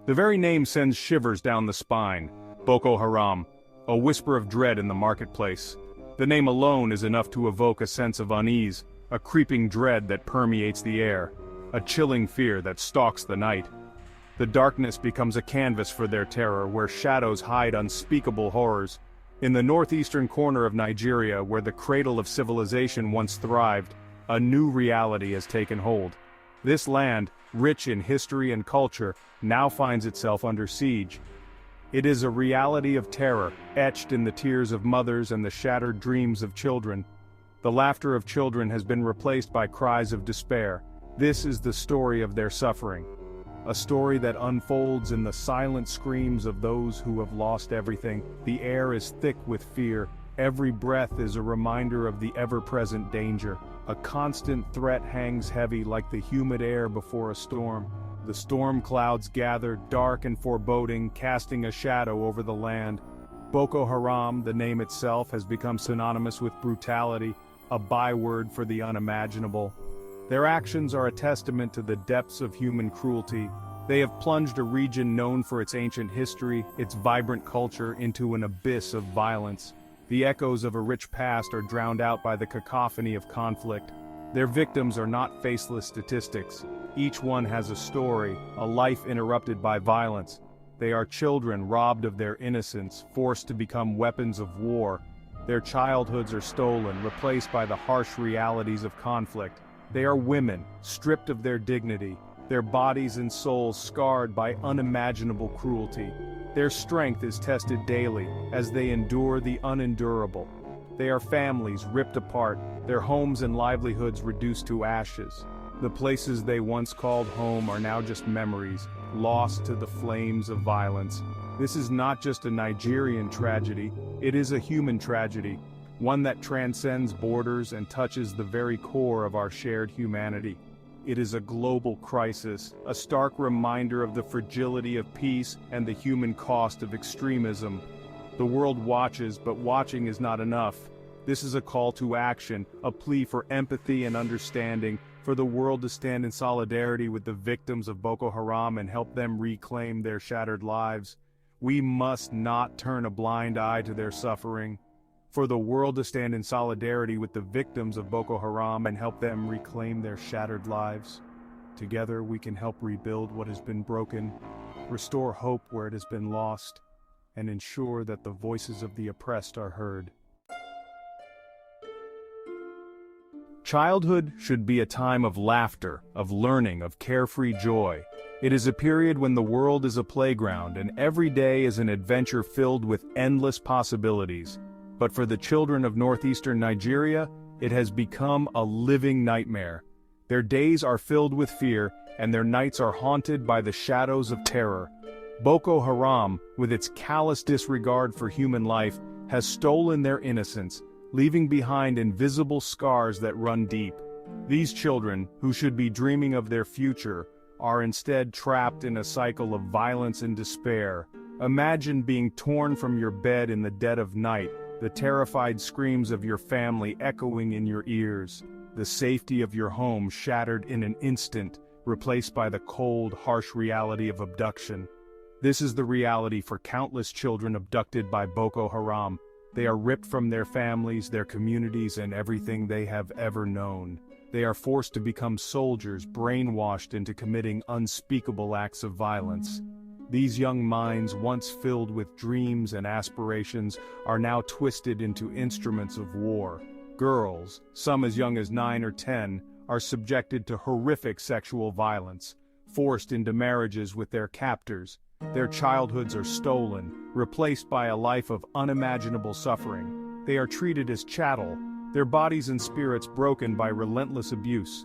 The very name sends shivers down the spine. Boko Haram, a whisper of dread in the marketplace. The name alone is enough to evoke a sense of unease, a creeping dread that permeates the air, a chilling fear that stalks the night. The darkness becomes a canvas for their terror, where shadows hide unspeakable horrors. In the northeastern corner of Nigeria, where the cradle of civilization once thrived, a new reality has taken hold. This land, rich in history and culture, now finds itself under siege. It is a reality of terror, etched in the tears of mothers and the shattered dreams of children. The laughter of children has been replaced by cries of despair. This is the story of their suffering. A story that unfolds in the silent screams of those who have lost everything. The air is thick with fear. Every breath is a reminder of the ever-present danger. A constant threat hangs heavy like the humid air before a storm. The storm clouds gather, dark and foreboding, casting a shadow over the land. Boko Haram, the name itself, has become synonymous with brutality, a byword for the unimaginable. Their actions are a testament to the depths of human cruelty. They have plunged a region known for its ancient history, its vibrant culture, into an abyss of violence. The echoes of a rich past are drowned out by the cacophony of conflict. Their victims are not faceless statistics. Each one has a story, a life interrupted by violence. They are children robbed of their innocence, forced to become weapons of war. Their childhoods are stolen, replaced by the harsh realities of conflict. They are women, stripped of their dignity, their bodies and souls scarred by unimaginable cruelty. Their strength is tested daily, as they endure the unendurable. They are families ripped apart, their homes and livelihoods reduced to ashes. The places they once called home are now just memories, lost to the flames of violence. This is not just a Nigerian tragedy, it is a human tragedy, one that transcends borders and touches the very core of our shared humanity. It is a global crisis, a stark reminder of the fragility of peace and the human cost of extremism. The world watches, but watching is not enough. This is a call to action, a plea for empathy and understanding, for the world to stand in solidarity with the victims of Boko Haram and help them reclaim their shattered lives. We must not turn a blind eye to their suffering. For the world to stand in solidarity with the victims of Boko Haram and help them reclaim their shattered lives. Together we can help rebuild what has been broken, restore hope where it has been lost, and ensure that the voices of the oppressed are heard. Childhood should be a time of laughter, of learning, of carefree joy. It is a period when the world is a playground and every day is an adventure filled with endless possibilities. But for the children of northeastern Nigeria, it has become a living nightmare. Their days are filled with fear, and their nights are haunted by the shadows of terror. Boko Haram, with its callous disregard for human life, has stolen their innocence, leaving behind invisible scars that run deep. These children, who should be dreaming of their future, are instead trapped in a cycle of violence and despair. Imagine being torn from your bed in the dead of night, the terrified screams of your family echoing in your ears, the safety of your home shattered in an instant, replaced by the cold, harsh reality of abduction. This is the reality for countless children abducted by Boko Haram. They are ripped from their families, their communities, and everything they have ever known. They are forced to become soldiers, brainwashed into committing unspeakable acts of violence. These young minds, once filled with dreams and aspirations, are now twisted into instruments of war. Girls, some as young as 9 or 10, are subjected to horrific sexual violence, forced into marriages with their captors. Their childhoods are stolen, replaced by a life of unimaginable suffering. They are treated as chattel, their bodies and spirits broken by relentless abuse.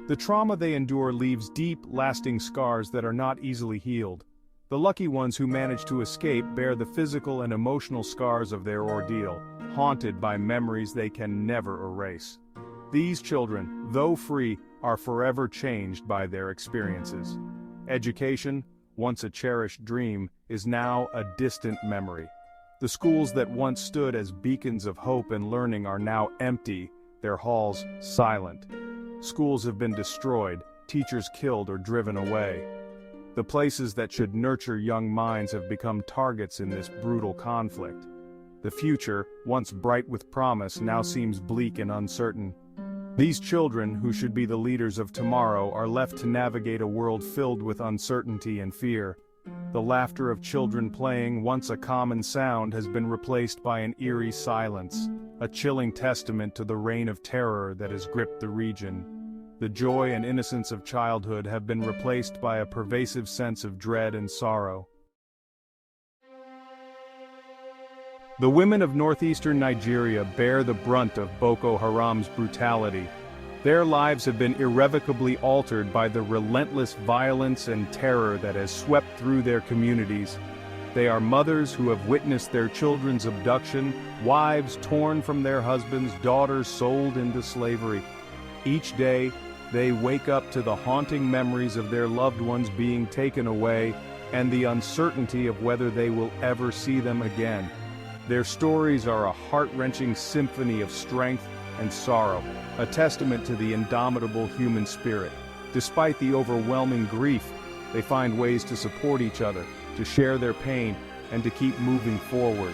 The trauma they endure leaves deep, lasting scars that are not easily healed. The lucky ones who manage to escape bear the physical and emotional scars of their ordeal, haunted by memories they can never erase. These children, though free, are forever changed by their experiences. Education, once a cherished dream, is now a distant memory. The schools that once stood as beacons of hope and learning are now empty, their halls silent. Schools have been destroyed, teachers killed or driven away. The places that should nurture young minds have become targets in this brutal conflict. The future, once bright with promise, now seems bleak and uncertain. These children, who should be the leaders of tomorrow, are left to navigate a world filled with uncertainty and fear. The laughter of children playing, once a common sound, has been replaced by an eerie silence, a chilling testament to the reign of terror that has gripped the region. The joy and innocence of childhood have been replaced by a pervasive sense of dread and sorrow. The women of northeastern Nigeria bear the brunt of Boko Haram's brutality. Their lives have been irrevocably altered by the relentless violence and terror that has swept through their communities. They are mothers who have witnessed their children's abduction, wives torn from their husbands, daughters sold into slavery. Each day, they wake up to the haunting memories of their loved ones being taken away and the uncertainty of whether they will ever see them again. Their stories are a heart-wrenching symphony of strength and sorrow, a testament to the indomitable human spirit. Despite the overwhelming grief, they find ways to support each other, to share their pain, and to keep moving forward.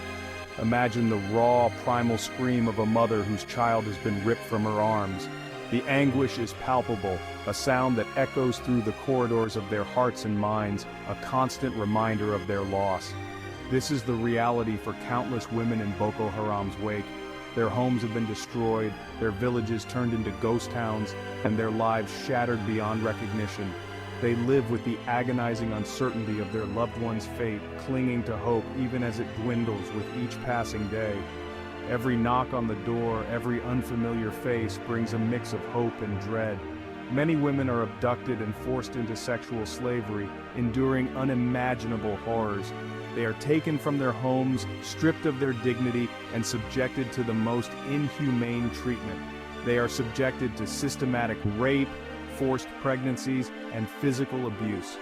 Imagine the raw, primal scream of a mother whose child has been ripped from her arms. The anguish is palpable, a sound that echoes through the corridors of their hearts and minds, a constant reminder of their loss. This is the reality for countless women in Boko Haram's wake. Their homes have been destroyed, their villages turned into ghost towns, and their lives shattered beyond recognition. They live with the agonizing uncertainty of their loved one's fate, clinging to hope even as it dwindles with each passing day. Every knock on the door, every unfamiliar face brings a mix of hope and dread. Many women are abducted and forced into sexual slavery, enduring unimaginable horrors. They are taken from their homes, stripped of their dignity, and subjected to the most inhumane treatment. They are subjected to systematic rape, forced pregnancies, and physical abuse.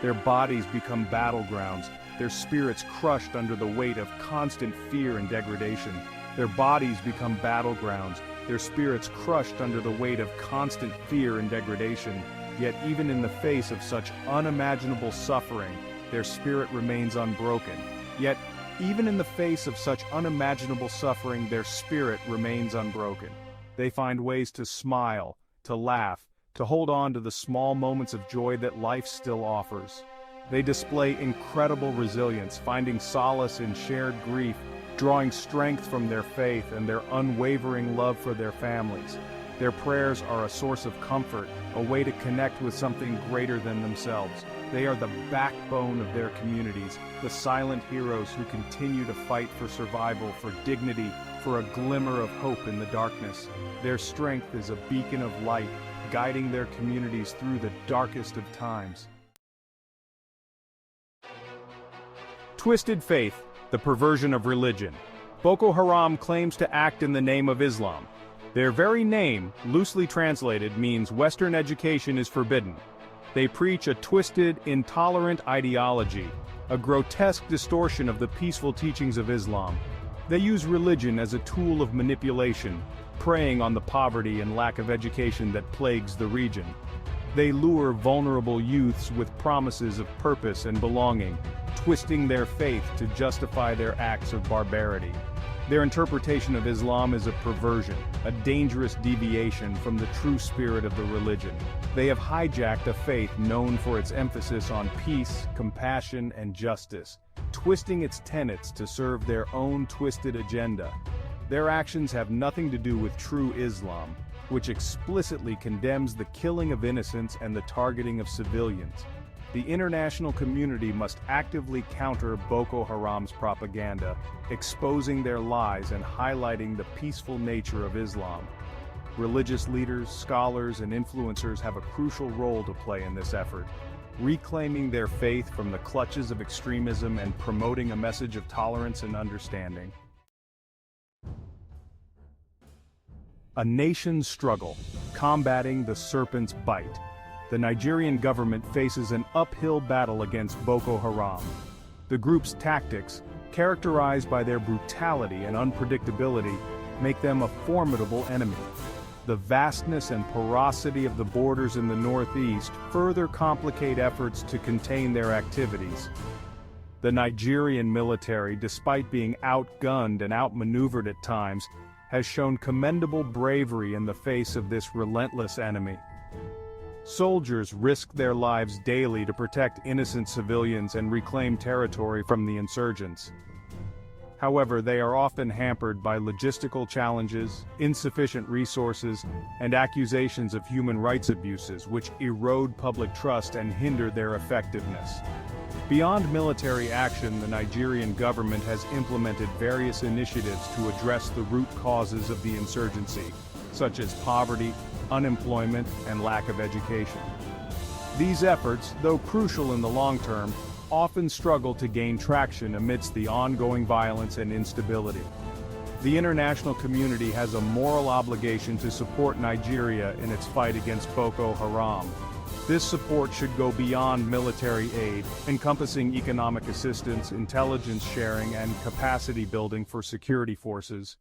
Their bodies become battlegrounds, their spirits crushed under the weight of constant fear and degradation. Their bodies become battlegrounds, their spirits crushed under the weight of constant fear and degradation. Yet even in the face of such unimaginable suffering, their spirit remains unbroken. Yet, even in the face of such unimaginable suffering, their spirit remains unbroken. They find ways to smile, to laugh, to hold on to the small moments of joy that life still offers. They display incredible resilience, finding solace in shared grief, drawing strength from their faith and their unwavering love for their families. Their prayers are a source of comfort, a way to connect with something greater than themselves. They are the backbone of their communities, the silent heroes who continue to fight for survival, for dignity, for a glimmer of hope in the darkness. Their strength is a beacon of light, guiding their communities through the darkest of times. Twisted faith, the perversion of religion. Boko Haram claims to act in the name of Islam. Their very name, loosely translated, means Western education is forbidden. They preach a twisted, intolerant ideology, a grotesque distortion of the peaceful teachings of Islam. They use religion as a tool of manipulation, preying on the poverty and lack of education that plagues the region. They lure vulnerable youths with promises of purpose and belonging, twisting their faith to justify their acts of barbarity. Their interpretation of Islam is a perversion, a dangerous deviation from the true spirit of the religion. They have hijacked a faith known for its emphasis on peace, compassion, and justice, twisting its tenets to serve their own twisted agenda. Their actions have nothing to do with true Islam, which explicitly condemns the killing of innocents and the targeting of civilians. The international community must actively counter Boko Haram's propaganda, exposing their lies and highlighting the peaceful nature of Islam. Religious leaders, scholars, and influencers have a crucial role to play in this effort, reclaiming their faith from the clutches of extremism and promoting a message of tolerance and understanding. A nation's struggle, combating the serpent's bite. The Nigerian government faces an uphill battle against Boko Haram. The group's tactics, characterized by their brutality and unpredictability, make them a formidable enemy. The vastness and porosity of the borders in the northeast further complicate efforts to contain their activities. The Nigerian military, despite being outgunned and outmaneuvered at times, has shown commendable bravery in the face of this relentless enemy. Soldiers risk their lives daily to protect innocent civilians and reclaim territory from the insurgents. However, they are often hampered by logistical challenges, insufficient resources, and accusations of human rights abuses which erode public trust and hinder their effectiveness. Beyond military action, the Nigerian government has implemented various initiatives to address the root causes of the insurgency, such as poverty, unemployment, and lack of education. These efforts, though crucial in the long term, often struggle to gain traction amidst the ongoing violence and instability. The international community has a moral obligation to support Nigeria in its fight against Boko Haram. This support should go beyond military aid, encompassing economic assistance, intelligence sharing, and capacity building for security forces.